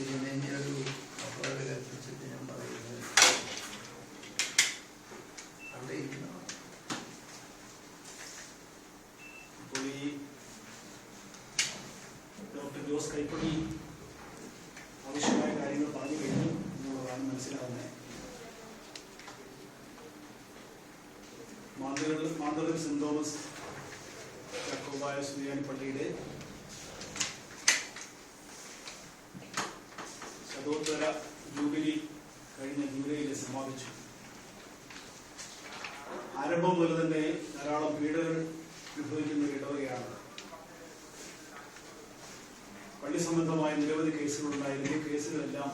തിരുമേനി ഒരു അപകട കൽപ്പിച്ചിട്ട് ഞാൻ പറയുന്നത് അവിടെ ഇരിക്കണം. ഇപ്പോൾ ഈ ഡോക്ടർ ജോസ് കൈപ്പള്ളി ആവശ്യമായ കാര്യങ്ങൾ പറഞ്ഞു കഴിഞ്ഞു എന്നുള്ളതാണ് മനസ്സിലാവുന്നത്. മാന്തളൂർ സെന്റ് തോമസ് യാക്കോബായ സുറിയാനി പള്ളിയുടെ ശതോത്തര ജൂബിലി കഴിഞ്ഞ ജൂലൈയിൽ സമാപിച്ചു. ആരംഭം മുതൽ തന്നെ ധാരാളം പീഡകൾ അനുഭവിക്കുന്ന ഒരു ഇടവകയാണ്. പള്ളി സംബന്ധമായ നിരവധി കേസുകളുണ്ടായിരുന്നു. കേസുകളെല്ലാം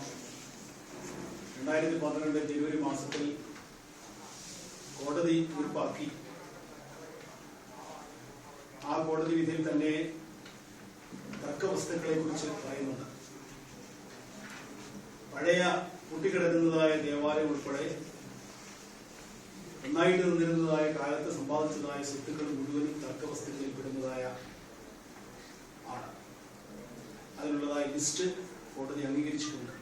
2012 ജനുവരി മാസത്തിൽ കോടതി തീർപ്പാക്കി. ആ കോടതി വിധിയിൽ തന്നെ തർക്കവസ്തുക്കളെ കുറിച്ച് പറയുന്നുണ്ട്. പഴയ പൂട്ടിക്കിടക്കുന്നതായ ദേവാലയം ഉൾപ്പെടെ ഒന്നായിട്ട് നിന്നിരുന്നതായ കാലത്ത് സമ്പാദിച്ചതായ സ്വത്തുക്കൾ മുഴുവനും തർക്കവസ്തുക്കളിൽ പെടുന്നതായ ആണ്. അതിനുള്ളതായ ലിസ്റ്റ് കോടതി അംഗീകരിച്ചിട്ടുണ്ട്.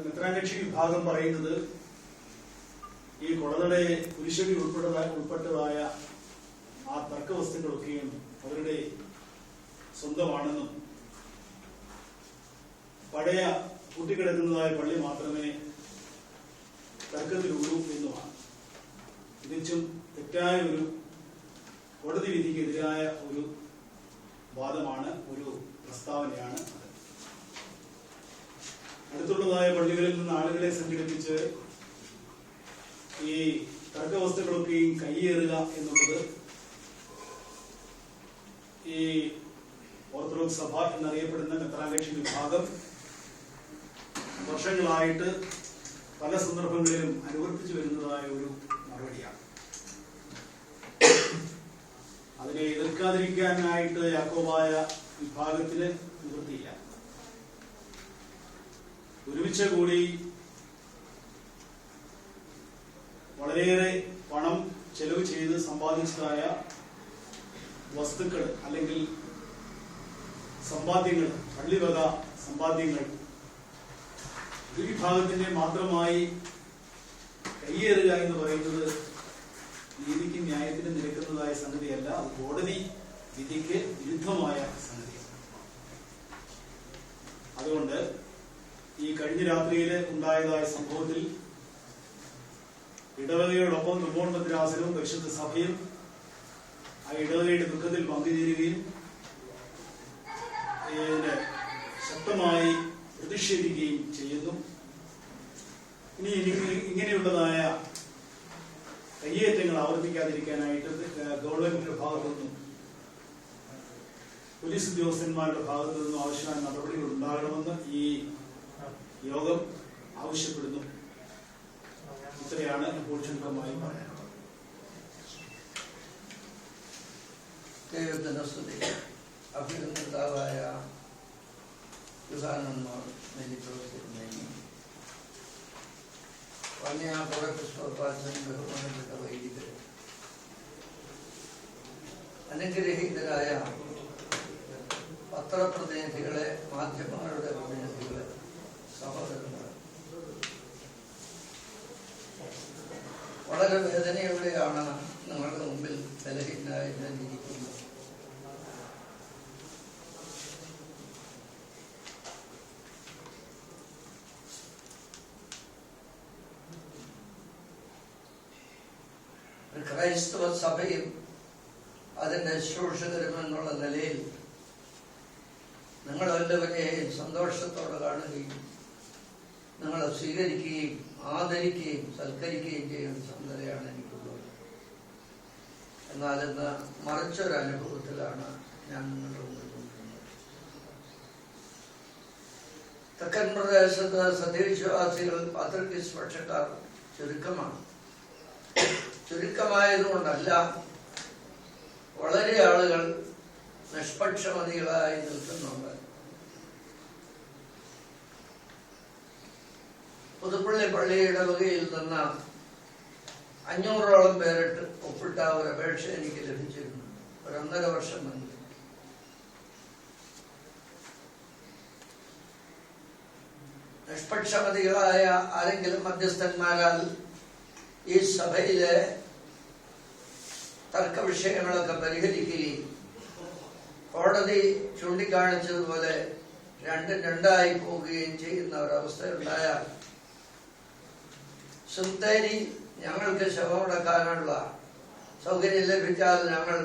മെത്രാൻകക്ഷി വിഭാഗം പറയുന്നത് ഈ കൊളനടെ കുരിശടി ഉൾപ്പെട്ടതായ ആ തർക്കവസ്തുക്കളൊക്കെയും അവരുടെ സ്വന്തമാണെന്നും പഴയ കൂട്ടിക്കിടക്കുന്നതായ പള്ളി മാത്രമേ തർക്കത്തിലുള്ളൂ എന്നുമാണ്. തികച്ചും തെറ്റായ ഒരു കോടതി വിധിക്കെതിരായ ഒരു വാദമാണ്, ഒരു പ്രസ്താവനയാണ് അത്. അടുത്തുള്ളതായ പള്ളികളിൽ നിന്ന് ആളുകളെ സംഘടിപ്പിച്ച് ഈ തർക്കവസ്തുക്കളൊക്കെയും കൈയേറുക എന്നുള്ളത് ഈ ഓർത്തഡോക്സ് സഭ എന്നറിയപ്പെടുന്ന മെത്രാൻകക്ഷി വിഭാഗം വർഷങ്ങളായിട്ട് പല സന്ദർഭങ്ങളിലും അനുവർത്തിച്ചു വരുന്നതായ ഒരു നടപടിയാണ്. അതിനെ എതിർക്കാതിരിക്കാനായിട്ട് യാക്കോബായ വിഭാഗത്തിന് നിവൃത്തിയില്ല. ഒരുമിച്ച് കൂടി വളരെയേറെ പണം ചെലവ് ചെയ്ത് സമ്പാദിച്ചതായ വസ്തുക്കൾ അല്ലെങ്കിൽ സമ്പാദ്യങ്ങൾ, പള്ളിവക സമ്പാദ്യങ്ങൾ ഒരു വിഭാഗത്തിന്റെ മാത്രമായി കയ്യേറുക എന്ന് പറയുന്നത് നീതിക്കും ന്യായത്തിനും നിരക്കുന്നതായ സംഗതിയല്ല. അത് കോടതി വിധിക്ക് വിരുദ്ധമായ സംഗതിയാണ്. അതുകൊണ്ട് ഈ കഴിഞ്ഞ രാത്രിയിൽ ഉണ്ടായതായ സംഭവത്തിൽ ഇടവകയോടൊപ്പം തുമ്പോൺ ഭദ്രാസനവും പരിശുദ്ധ സഭയും ആ ഇടവകയുടെ ദുഃഖത്തിൽ പങ്കുചേരുകയും ഇതിന് ശക്തമായി പ്രതിഷേധിക്കുകയും ചെയ്യുന്നു. ഇനി ഇങ്ങനെയുള്ളതായ കയ്യേറ്റങ്ങൾ ആവർത്തിക്കാതിരിക്കാനായിട്ട് ഗവൺമെന്റിന്റെ ഭാഗത്തുനിന്നും പോലീസ് ഉദ്യോഗസ്ഥന്മാരുടെ ഭാഗത്തു നിന്നും ആവശ്യമായ നടപടികൾ ഉണ്ടാകണമെന്ന് ഈ യോഗം ആവശ്യപ്പെടുന്നു. ഇത്രയാണ് ഇപ്പോൾ ചുരുക്കമായി പറയാനുള്ളത്. ദൈവത്തിന്റെ സ്തുതി. അഭിനന്ദാവായ യുഗാനന്ദ ബഹുമാനപ്പെട്ട വൈദികർ, അനുഗ്രഹീതരായ പത്രപ്രതിനിധികളെ, മാധ്യമങ്ങളുടെ പ്രതിനിധികളെ, സഹോദരന്മാർ, വളരെ വേദനയോടെയാണ് നിങ്ങളുടെ മുമ്പിൽ ബലഹീനനായി ഞാൻ ഇരിക്കുന്നത്. ക്രൈസ്തവ സഭയും അതിന്റെ ശുശ്രൂഷകരും എന്നുള്ള നിലയിൽ നിങ്ങളെല്ലാവരെയും സന്തോഷത്തോടെ കാണുകയും നിങ്ങളെ സ്വീകരിക്കുകയും ആദരിക്കുകയും സൽക്കരിക്കുകയും ചെയ്യുന്ന സന്നദ്ധയാണ് എനിക്കുള്ളത്. എന്നാൽ ഇന്ന് മറിച്ചൊരനുഭവത്തിലാണ് ഞാൻ നിങ്ങളുടെ മുമ്പിൽ കൊണ്ടുവരുന്നത്. തെക്കൻ പ്രദേശത്ത് സത്യവിശ്വാസികൾ പാത്രികീസ് പക്ഷക്കാർ ചുരുക്കമാണ്. ചുരുക്കമായതുകൊണ്ടല്ല, വളരെ ആളുകൾ നിഷ്പക്ഷമതികളായി നിൽക്കുന്നുണ്ട്. പുതുപ്പള്ളി പള്ളിയുടെ വകയിൽ നിന്ന് 500ഓളം പേരിട്ട് ഒപ്പിട്ട ഒരു അപേക്ഷ എനിക്ക് ലഭിച്ചിരുന്നു ഒരു 1.5 വർഷം മുൻപ്. നിഷ്പക്ഷമതികളായ ആരെങ്കിലും മധ്യസ്ഥന്മാരാൽ ഈ സഭയിലെ തർക്ക വിഷയങ്ങളൊക്കെ പരിഹരിക്കുകയും കോടതി ചൂണ്ടിക്കാണിച്ചതുപോലെ രണ്ടായി പോവുകയും ചെയ്യുന്ന ഒരവസ്ഥയുണ്ടായാൽ സുന്തേരി ഞങ്ങൾക്ക് ശവമടക്കാനുള്ള സൗകര്യം ലഭിച്ചാൽ ഞങ്ങൾ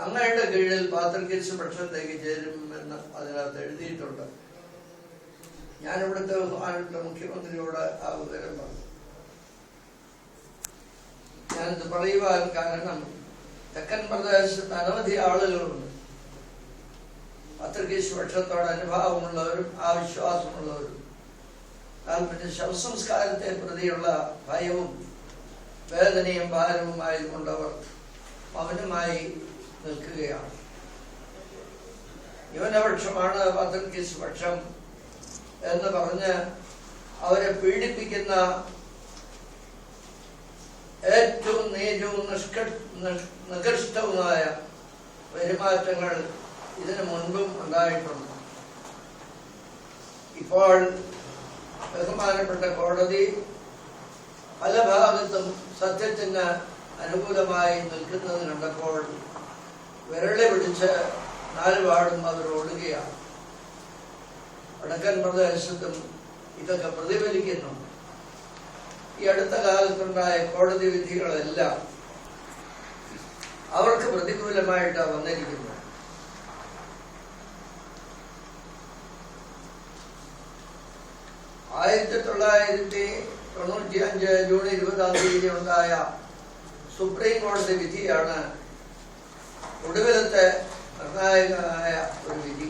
അങ്ങയുടെ കീഴിൽ പാത്രികേസ് പക്ഷത്തേക്ക് ചേരുമെന്ന് അതിനകത്ത് എഴുതിയിട്ടുണ്ട്. ഞാനിവിടുത്തെ ബഹുമാനപ്പെട്ട മുഖ്യമന്ത്രിയോട് ആ വിവരം പറഞ്ഞു. ഞാനിത് പറയുവാൻ കാരണം തെക്കൻ പ്രദേശത്ത് അനവധി ആളുകളുണ്ട്, പാത്രികേസ് പക്ഷത്തോട് അനുഭാവമുള്ളവരും ആ വിശ്വാസമുള്ളവരും. പിന്നെ ശവസംസ്കാരത്തെ പ്രതിയുള്ള ഭയവും വേദനയും ഭാരവുമായതുകൊണ്ടവർ മൗനമായി നിൽക്കുകയാണ്. ന്യൂനപക്ഷമാണ് പാത്രികേസ് പക്ഷം എന്ന് പറഞ്ഞ് അവരെ പീഡിപ്പിക്കുന്ന ഏറ്റവും നീചവും നികൃഷ്ടവുമായ പെരുമാറ്റങ്ങൾ ഇതിനു മുൻപും ഉണ്ടായിട്ടുണ്ട്. ഇപ്പോൾ ബഹുമാനപ്പെട്ട കോടതി പല ഭാഗത്തും സത്യത്തിന് അനുകൂലമായി നിൽക്കുന്നത് കണ്ടപ്പോൾ വിരളി പിടിച്ച് നാലുപാടും അവർ ഓടുകയാണ്. വടക്കൻ പ്രദേശത്തും ഇതൊക്കെ പ്രതിഫലിക്കുന്നു. ഈ അടുത്ത കാലത്തുണ്ടായ കോടതി വിധികളെല്ലാം അവർക്ക് പ്രതികൂലമായിട്ടാണ് വന്നിരിക്കുന്നത്. ആയിരത്തി 1995 ജൂൺ 20 ഉണ്ടായ സുപ്രീം കോടതി വിധിയാണ് ഒടുവിലത്തെ നിർണായകമായ ഒരു വിധി.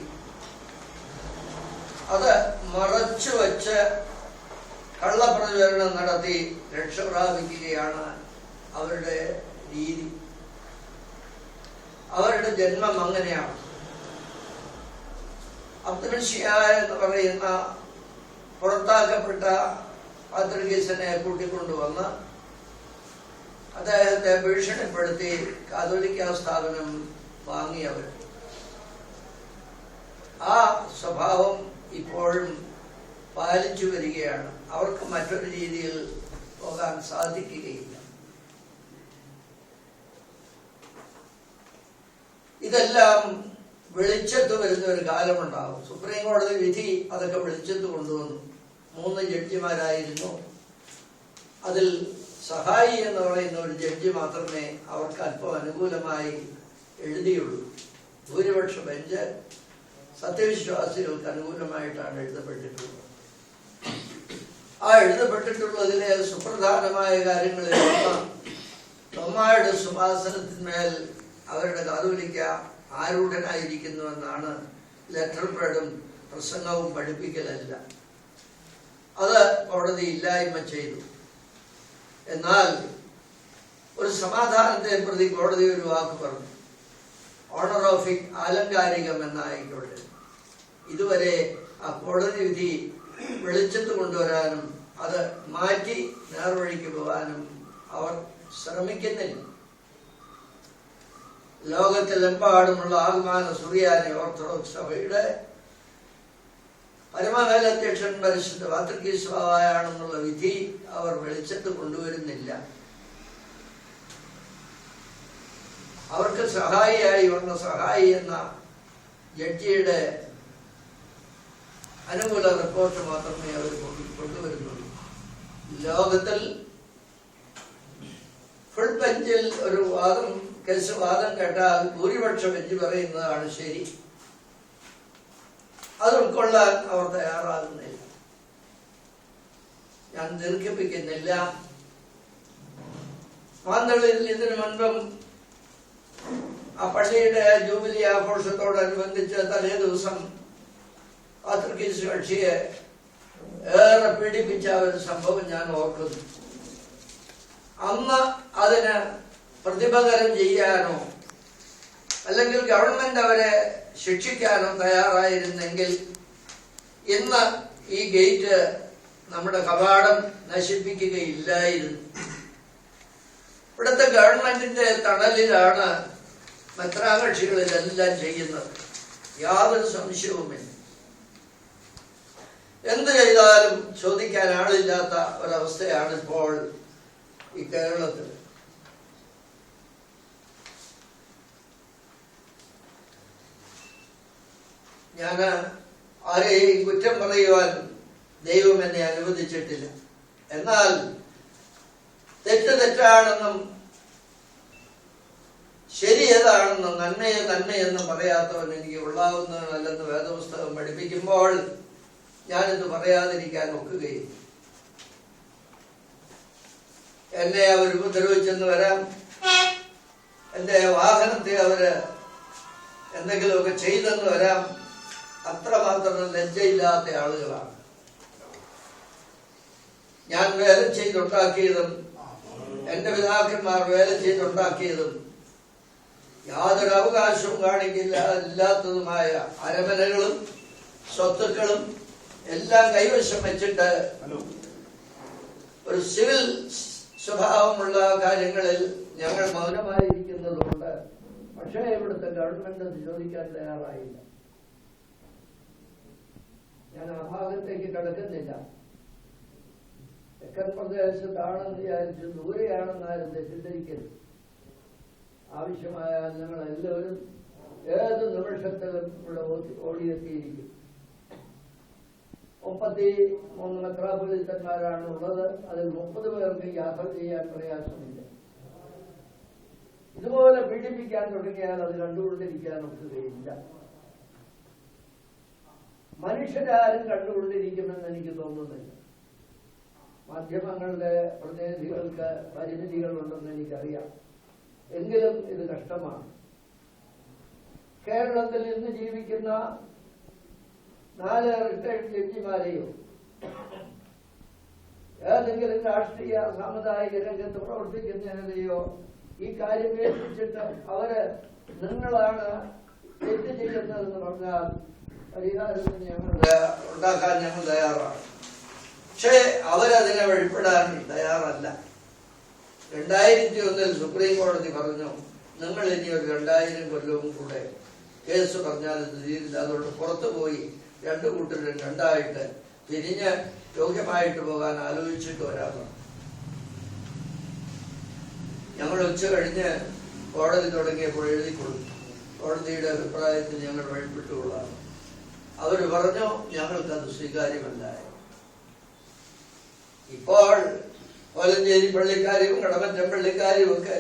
അത് മറച്ചു വച്ച് കള്ളപ്രചരണം നടത്തി രക്ഷപ്രാപിക്കുകയാണ് അവരുടെ രീതി. അവരുടെ ജന്മം അങ്ങനെയാണ്. അബ്ദുൽഷിയ എന്ന് പറയുന്ന പുറത്താക്കപ്പെട്ട പാത്രികേസിനെ കൂട്ടിക്കൊണ്ടുവന്ന് അദ്ദേഹത്തെ ഭീഷണിപ്പെടുത്തി കാതോലിക്ക സ്ഥാപനം വാങ്ങിയവർ. ആ സ്വഭാവം ഇപ്പോഴും പാലിച്ചു വരികയാണ്. അവർക്ക് മറ്റൊരു രീതിയിൽ പോകാൻ സാധിക്കുകയില്ല. ഇതെല്ലാം വെളിച്ചത്ത് വരുന്ന ഒരു കാലമുണ്ടാകും. സുപ്രീം കോടതി വിധി അതൊക്കെ വെളിച്ചത്ത് കൊണ്ടുവന്നു. 3 ജഡ്ജിമാരായിരുന്നു. അതിൽ സഹായി എന്ന് പറയുന്ന ഒരു ജഡ്ജി മാത്രമേ അവർക്ക് അല്പം അനുകൂലമായി എഴുതിയുള്ളൂ. ഭൂരിപക്ഷ ബെഞ്ച് സത്യവിശ്വാസികൾക്ക് അനുകൂലമായിട്ടാണ് എഴുതപ്പെട്ടിട്ടുള്ളത്. ആ എഴുതപ്പെട്ടിട്ടുള്ളതിലെ സുപ്രധാനമായ കാര്യങ്ങളിൽ തൊമ്മായുടെ സിംഹാസനത്തിന്മേൽ അവരുടെ കാതോലിക്ക ആരൂഢനായിരിക്കുന്നുവെന്നാണ് ലെറ്റർ പേഡും പ്രസംഗവും പഠിപ്പിക്കലല്ല. അത് കോടതി ഇല്ലായ്മ ചെയ്തു. എന്നാൽ ഒരു സമാധാനത്തെ പ്രതി കോടതി ഒരു വാക്ക് പറഞ്ഞു. ഓണറോഫിക്, ആലങ്കാരികം എന്നായിക്കോട്ടെ. ഇതുവരെ ആ കോടതി വിധി വെളിച്ചത്ത് കൊണ്ടുവരാനും അത് മാറ്റി നേർവഴിക്ക് പോകാനും അവർ ശ്രമിക്കുന്നില്ല. ലോകത്തിലെമ്പാടുമുള്ള ആഗമാന സുറിയാനി ഓർത്തഡോക്സ് സഭയുടെ പരമമേലധ്യക്ഷൻ പരിശുദ്ധ പാത്രികേസ് ബാവയാണെന്നുള്ള വിധി അവർ വെളിച്ചത്ത് കൊണ്ടുവരുന്നില്ല. അവർക്ക് സഹായിയായി വന്ന സഹായി എന്ന ജഡ്ജിയുടെ അനുകൂല റിപ്പോർട്ട് മാത്രമേ അവർ കൊണ്ടുവരുന്നുള്ളൂ. ലോകത്തിൽ ഫുൾ ബെഞ്ചിൽ ഒരു കേസ് വാദം കേട്ടാൽ ഭൂരിപക്ഷ ബെഞ്ച് പറയുന്നതാണ് ശരി. അത് ഉൾക്കൊള്ളാൻ അവർ തയ്യാറാകുന്നില്ല. ഞാൻ ദീർഘിപ്പിക്കുന്നില്ല. മാന്തളിൽ ഇതിനു മുൻപും ആ പള്ളിയുടെ ജൂബിലി ആഘോഷത്തോടനുബന്ധിച്ച് തലേ ദിവസം പാത്രികേസ് കക്ഷിയെ ഏറെ പീഡിപ്പിച്ച ഒരു സംഭവം ഞാൻ ഓർക്കുന്നു. അന്ന് അതിന് പ്രതിപകരം ചെയ്യാനോ അല്ലെങ്കിൽ ഗവൺമെന്റ് അവരെ ശിക്ഷിക്കാനോ തയ്യാറായിരുന്നെങ്കിൽ ഇന്ന് ഈ ഗേറ്റ് നമ്മുടെ കവാടം നശിപ്പിക്കുകയില്ലായിരുന്നു. ഇവിടുത്തെ ഗവൺമെന്റിന്റെ തണലിലാണ് മെത്രാകക്ഷികളിലെല്ലാം ചെയ്യുന്നത്. യാതൊരു സംശയവുമില്ല. എന്ത് ചെയ്താലും ചോദിക്കാൻ ആളില്ലാത്ത ഒരവസ്ഥയാണ് ഇപ്പോൾ ഈ കേരളത്തിൽ. ഞാൻ ആരെയും കുറ്റം പറയുവാൻ ദൈവം എന്നെ അനുവദിച്ചിട്ടില്ല. എന്നാൽ തെറ്റ് തെറ്റാണെന്നും ശരി ഏതാണെന്നും നന്മയെ നന്മയെന്നും പറയാത്തവൻ എനിക്ക് കൊള്ളാവുന്നവനല്ലെന്ന് വേദപുസ്തകം പഠിപ്പിക്കുമ്പോൾ ഞാനിത് പറയാതിരിക്കാൻ ഒക്കുകയും. എന്നെ അവർ ഉപദ്രവിച്ചെന്ന് വരാം, എൻ്റെ വാഹനത്തെ അവര് എന്തെങ്കിലുമൊക്കെ ചെയ്തെന്ന് വരാം. അത്രമാത്രം ലജ്ജയില്ലാത്ത ആളുകളാണ്. ഞാൻ വേല ചെയ്തുണ്ടാക്കിയതും എന്റെ പിതാക്കന്മാർ വേല ചെയ്തുണ്ടാക്കിയതും യാതൊരു അവകാശവും കാണിക്കില്ല ഇല്ലാത്തതുമായ അരമനകളും സ്വത്തുക്കളും എല്ലാം കൈവശം വെച്ചിട്ട് ഒരു സിവിൽ സ്വഭാവമുള്ള കാര്യങ്ങളിൽ ഞങ്ങൾ മൗനമായിരിക്കുന്നതുകൊണ്ട് പക്ഷേ ഇവിടുത്തെ ഗവൺമെന്റ് അത് ചോദിക്കാൻ തയ്യാറായില്ല. ഞാൻ ആ ഭാഗത്തേക്ക് കടക്കുന്നില്ല. തെക്കൻ പ്രദേശത്താണെന്ന് വിചാരിച്ച് ദൂരെയാണെന്നാരും തെറ്റിദ്ധരിക്കരുത്. ആവശ്യമായ ഞങ്ങൾ എല്ലാവരും ഏത് നിമിഷത്തിലും ഇവിടെ ഓടിയെത്തിയിരിക്കും. 33 മെത്രാപ്പൊലീത്തന്മാരാണ് ഉള്ളത്. അതിൽ 30 പേർക്ക് യാത്ര ചെയ്യാൻ പ്രയാസമില്ല. ഇതുപോലെ പീഡിപ്പിക്കാൻ തുടങ്ങിയാൽ അത് കണ്ടുകൊണ്ടിരിക്കാൻ ഒക്കുകയില്ല. മനുഷ്യരാരും കണ്ടുകൊണ്ടിരിക്കുമെന്ന് എനിക്ക് തോന്നുന്നില്ല. മാധ്യമങ്ങളുടെ പ്രതിനിധികൾക്ക് പരിമിതികളുണ്ടെന്ന് എനിക്കറിയാം. എങ്കിലും ഇത് കഷ്ടമാണ്. കേരളത്തിൽ ഇന്ന് ജീവിക്കുന്ന 4 റിട്ടയർഡ് ജഡ്ജിമാരെയോ ഏതെങ്കിലും രാഷ്ട്രീയ സാമുദായിക രംഗത്ത് പ്രവർത്തിക്കുന്നതിനെയോ ഈ കാര്യം ഏൽപ്പിച്ചിട്ട് അവര് നിങ്ങളാണ് തെറ്റ് ചെയ്യുന്നതെന്ന് പറഞ്ഞാൽ പരിഹാരത്തിന് ഞങ്ങൾ ഉണ്ടാക്കാൻ ഞങ്ങൾ തയ്യാറാണ്. പക്ഷേ അവരതിനെ വഴിപ്പെടാൻ തയ്യാറല്ല. 2001 സുപ്രീം കോടതി പറഞ്ഞു, നിങ്ങൾ ഇനി ഒരു 2000 കൊല്ലവും കൂടെ കേസ് പറഞ്ഞാൽ ഇത് തീരില്ല. അതുകൊണ്ട് പുറത്തു പോയി 2 കൂട്ടരും 2ആയിട്ട് തിരിഞ്ഞ് യോഗ്യമായിട്ട് പോകാൻ ആലോചിച്ചിട്ട് വരാമെന്ന്. ഞങ്ങൾ ഉച്ച കഴിഞ്ഞ് കോടതി തുടങ്ങിയപ്പോൾ എഴുതി കൊടുത്തു. കോടതിയുടെ അഭിപ്രായത്തിൽ ഞങ്ങൾ വഴിപ്പെട്ടുകൊള്ളാം. അവർ പറഞ്ഞു ഞങ്ങൾക്കത് സ്വീകാര്യമല്ല. ഇപ്പോൾ കോലഞ്ചേരി പള്ളിക്കാരും കടമറ്റം പള്ളിക്കാരും ഒക്കെ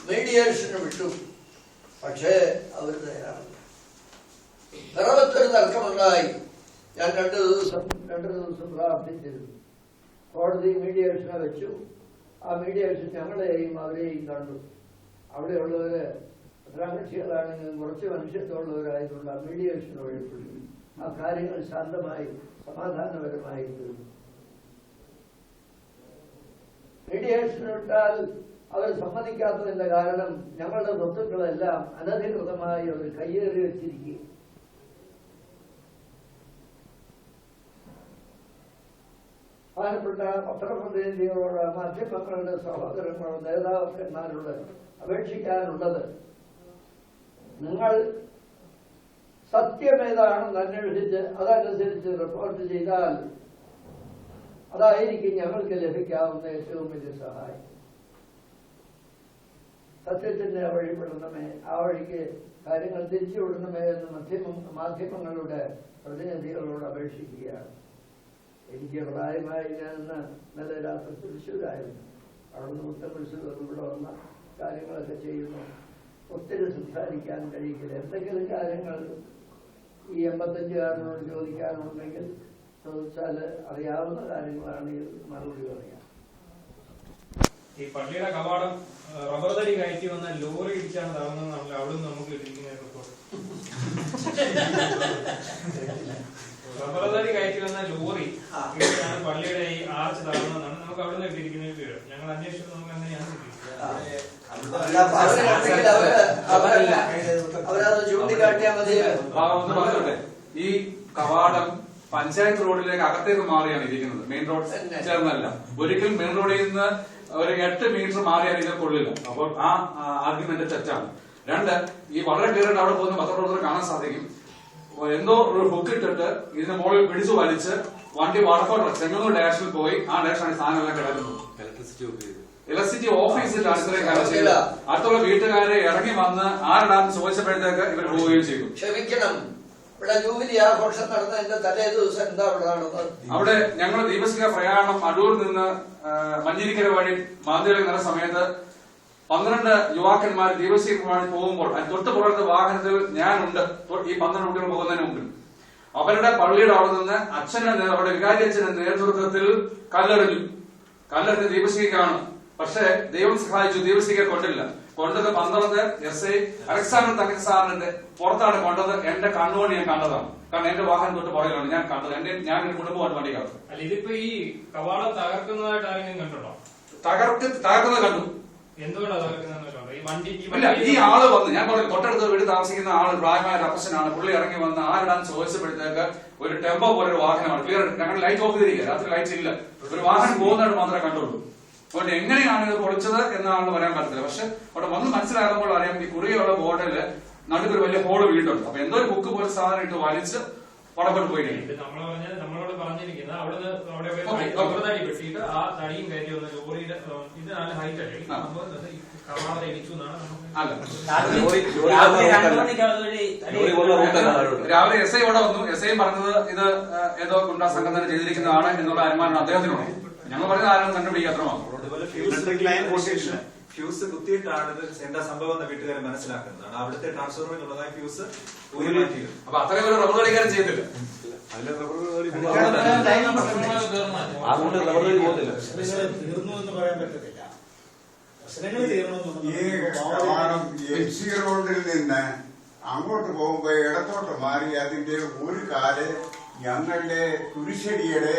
മീഡിയേഷന് വിട്ടു. പക്ഷേ അവർ തയ്യാറല്ല. പിറവത്തൊരു തർക്കമുണ്ടായി. ഞാൻ 2 ദിവസം പ്രാർത്ഥിച്ചിരുന്നു. കോടതി മീഡിയേഷനെ വെച്ചു. ആ മീഡിയേഷൻ ഞങ്ങളെയും അവരെയും കണ്ടു. അവിടെയുള്ളവര് ഭദ്രാകക്ഷികളാണെങ്കിലും കുറച്ച് മനുഷ്യത്വമുള്ളവരായതുകൊണ്ട് ആ മീഡിയേഷൻ വഴിപ്പെട്ടു. ആ കാര്യങ്ങൾ ശാന്തമായി സമാധാനപരമായി തീർന്നു. മീഡിയേഷൻ വിട്ടാൽ അവർ സമ്മതിക്കാത്തതിന്റെ കാരണം ഞങ്ങളുടെ സ്വത്തുക്കളെല്ലാം അനധികൃതമായി അവർ കയ്യേറി വെച്ചിരിക്കുക. പ്രധാനപ്പെട്ട പത്രപ്രതിനിധികളോട് മാധ്യമങ്ങളുടെ സഹോദരങ്ങളോട് നേതാക്കന്മാരോട് അപേക്ഷിക്കാനുള്ളത്, നിങ്ങൾ സത്യമേതാണെന്ന് അന്വേഷിച്ച് അതനുസരിച്ച് റിപ്പോർട്ട് ചെയ്താൽ അതായിരിക്കും ഞങ്ങൾക്ക് ലഭിക്കാവുന്ന ഏറ്റവും വലിയ സഹായം. സത്യത്തിന് വഴിപ്പെടണമേ, ആ വഴിക്ക് കാര്യങ്ങൾ തിരിച്ചുവിടണമേ എന്ന് മാധ്യമങ്ങളുടെ പ്രതിനിധികളോട് അപേക്ഷിക്കുകയാണ്. എനിക്ക് പ്രായമായി ഞാൻ ഇന്നലെ രാത്രി തൃശ്ശൂരായിരുന്നു. അവിടുന്ന് ഉത്തരതൃശ്ശൂർ ഇവിടെ വന്ന കാര്യങ്ങളൊക്കെ ചെയ്യുന്നു. ഒത്തിരി സംസാരിക്കാൻ കഴിയില്ല. എന്തെങ്കിലും കാര്യങ്ങൾ ഈ 85കാരനോട് ചോദിക്കാനുണ്ടെങ്കിൽ ചോദിച്ചാൽ അറിയാവുന്ന കാര്യങ്ങളാണെങ്കിൽ മറുപടി പറയാം. ഈ പള്ളിയുടെ കവാടം റബ്ബർ തടി കയറ്റി വന്ന ലോറി ഇടിച്ചാണ് താഴ്ന്നതെന്നാണല്ലോ അവിടെ നിന്ന് നമുക്ക് കിട്ടിയിരിക്കുന്ന റിപ്പോർട്ട്. റബ്ബർ തടി കയറ്റി വന്ന ലോറി ഇടിച്ചാണ് പള്ളിയുടെ ഈ ആർച്ച് താഴ്ന്നതെന്നാണ് നമുക്ക് അവിടെ നിന്ന് കിട്ടിയിരിക്കുന്ന വിവരം. ഞങ്ങൾ അന്വേഷിച്ചത് നമുക്ക് അങ്ങനെയാണ് കിട്ടിയത്. ഈ കവാടം പഞ്ചായത്ത് റോഡിലേക്ക് അകത്തേക്ക് മാറിയാണ് ഇരിക്കുന്നത്. മെയിൻ റോഡ് ചേർന്നല്ല. ഒരിക്കലും മെയിൻ റോഡിൽ നിന്ന് ഒരു 8 മീറ്റർ മാറിയാൽ ഇത് കൊള്ളില്ല. അപ്പോൾ ആ ആർഗ്യുമെന്റ് തെറ്റാണ്. 2, ഈ വളരെ ക്ലിയറായിട്ട് അവിടെ പോകുന്ന പത്രപ്രവർത്തകർ കാണാൻ സാധിക്കും. എന്തോ ഒരു ഹുക്ക് ഇട്ടിട്ട് ഇതിന് മുകളിൽ പിടിച്ചു വലിച്ച് വണ്ടി വടക്കോട്ട് ചെങ്ങന്നൂർ ഡയറക്ഷനിൽ പോയി ആ ഡയറക്ഷനാണ് സാധനമെല്ലാം കിടക്കുന്നത്. ഇലക്ട്രിസിറ്റി ഓഫീസിലാണ് ഇത്രയും കാലം ചെയ്തത്. അടുത്തുള്ള വീട്ടുകാരെ ഇറങ്ങി വന്ന് ആരിടാന്ന് ചോദിച്ചപ്പോഴത്തേക്ക് ഇവർ പോവുകയും ചെയ്തു. ക്ഷമിക്കണം, ഇവിടെ ജൂബിലി ആഘോഷം നടന്നതിന്റെ തലേ ദിവസം എന്താ ഇവിടെ നടന്നത്? അവിടെ ഞങ്ങൾ ദീപശിഖ പ്രയാണം അടൂർ നിന്ന് മഞ്ഞിരിക്കര വഴി മാന്തേരി നടന്ന സമയത്ത് 12 യുവാക്കന്മാർ ദീപശിഖ വഴി പോകുമ്പോൾ തൊട്ട് പുറത്തെ വാഹനത്തിൽ ഞാനുണ്ട്. ഈ 12 കുട്ടികൾ പോകുന്നതിന് മുമ്പിൽ അവരുടെ പള്ളിയുടെ അവിടെ നിന്ന് അവരുടെ വികാരി അച്ഛന്റെ നേതൃത്വത്തിൽ കല്ലെറിഞ്ഞ് ദീപശിഖാണ്. പക്ഷെ ദൈവം സഹായിച്ചു, ദീപശിഖ കൊണ്ടില്ല. കൊണ്ടത് 12 SI അലക്സാണ്ടർ തങ്കൻ സാറിന്റെ പുറത്താണ് കൊണ്ടത്. എന്റെ കണ്ണുകൊണ്ട് ഞാൻ കണ്ടതാണ്. കാരണം എന്റെ വാഹനം തൊട്ട് പുറകിലാണ് ഞാൻ കണ്ടത്. ഞാൻ എന്റെ കുടുംബമായിട്ട് വണ്ടി കാണും. അല്ല, ഇതിപ്പോ ഈ കവാടം തകർക്കുന്നതായിട്ട് ആരെങ്കിലും കണ്ടോ? തകർക്കുന്നത് കണ്ടു. എന്തുകൊണ്ടാണ് തകർക്കുന്നത്? ഇല്ല, ഈ ആള് വന്ന് ഞാൻ പറഞ്ഞു തൊട്ടടുത്ത് വീട് താമസിക്കുന്ന ആള് പ്രായമായ അപ്പച്ചനാണ്. പുള്ളി ഇറങ്ങി വന്ന് ആരിടാന്ന് ചോദിച്ചപ്പോഴത്തേക്ക് ഒരു ടെമ്പോ പോലെ ഒരു വാഹനമാണ്. ക്ലിയർ, ഞങ്ങൾ ലൈറ്റ് ഓഫ് ചെയ്തിരിക്കുക, രാത്രി ലൈറ്റ് ഇല്ല. ഒരു വാഹനം പോകുന്നതായിട്ട് മാത്രമേ കണ്ടുള്ളൂ. അതുകൊണ്ട് എങ്ങനെയാണ് ഇത് പൊളിച്ചത് എന്നാണെന്ന് പറയാൻ പറ്റത്തില്ല. പക്ഷെ അവിടെ വന്ന് മനസ്സിലാകുമ്പോൾ അറിയാം, ഈ കുറിയുള്ള ബോർഡില് നടുക്കൊരു വലിയ ഹോള് വീട്ടുണ്ട്. അപ്പൊ എന്തോ ഒരു ബുക്ക് പോലെ സാധനം ഇട്ട് വലിച്ച് പടപ്പെട്ട് പോയിരിക്കും. നമ്മളോട് പറഞ്ഞിരിക്കുന്നത് അവിടെ വെട്ടിയിട്ട് ആ തടിയും കയറ്റി വന്ന ലോറിയുടെ ഇത് നല്ല ഹൈറ്റ് അല്ലേ കവാടം ഇടിച്ചു എന്നാണ്. രാവിലെ SI ഇവിടെ വന്നു. SI പറഞ്ഞത് ഇത് ഏതോ ഗുണ്ടാ സംഘം തന്നെ ചെയ്തിരിക്കുന്നതാണ് എന്നുള്ള അനുമാനം അദ്ദേഹത്തിനുണ്ട്. ഞങ്ങൾ പറഞ്ഞത് ആരും കണ്ടുപിടിക്കുക മാത്രമാണ്. ഫ്യൂസ് കുത്തിയിട്ടാണ് ഇത് എന്താ സംഭവം എന്ന് വീട്ടുകാരെ മനസ്സിലാക്കുന്നതാണ്. അവിടുത്തെ ട്രാൻസ്ഫോർമറിനുള്ളതായ ഫ്യൂസ് അപ്പൊ അത്രയും ഒരു റബ്ബർ കളിക്കാരൻ ചെയ്തില്ല. തീർന്നു എന്ന് പറയാൻ പറ്റത്തില്ല. ഈ കവാടം MC റോഡിൽ നിന്ന് അങ്ങോട്ട് പോകുമ്പോ ഇടത്തോട്ട് മാറി അതിന്റെ ഒരു കാല് ഞങ്ങളുടെ കുരിശടിയുടെ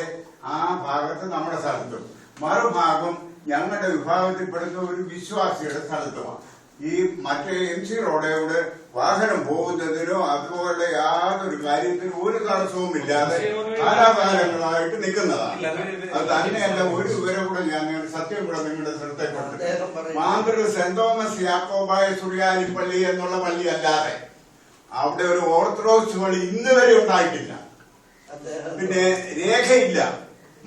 ആ ഭാഗത്ത് നമ്മുടെ സ്ഥലത്തും മറുഭാഗം ഞങ്ങളുടെ വിഭാഗത്തിൽപ്പെടുന്ന ഒരു വിശ്വാസിയുടെ സ്ഥലത്തുമാണ്. ഈ മറ്റേ MC റോഡോട് വാഹനം പോകുന്നതിനോ അതുപോലെ യാതൊരു കാര്യത്തിനും ഒരു തടസ്സവും ഇല്ലാതെ കാലാകാലങ്ങളായിട്ട് നിൽക്കുന്നതാണ്. അത് തന്നെയല്ല, ഒരു വിവരം കൂടെ ഞാൻ സത്യം കൂടെ നിങ്ങളുടെ ശ്രദ്ധയിൽപ്പെട്ടു. മാന്തൃ സെന്റ് തോമസ് യാക്കോബായ സുറിയാനിപ്പള്ളി എന്നുള്ള പള്ളി അല്ലാതെ അവിടെ ഒരു ഓർത്തഡോക്സ് പള്ളി ഇന്ന് വരെ ഉണ്ടായിട്ടില്ല. പിന്നെ രേഖയില്ല.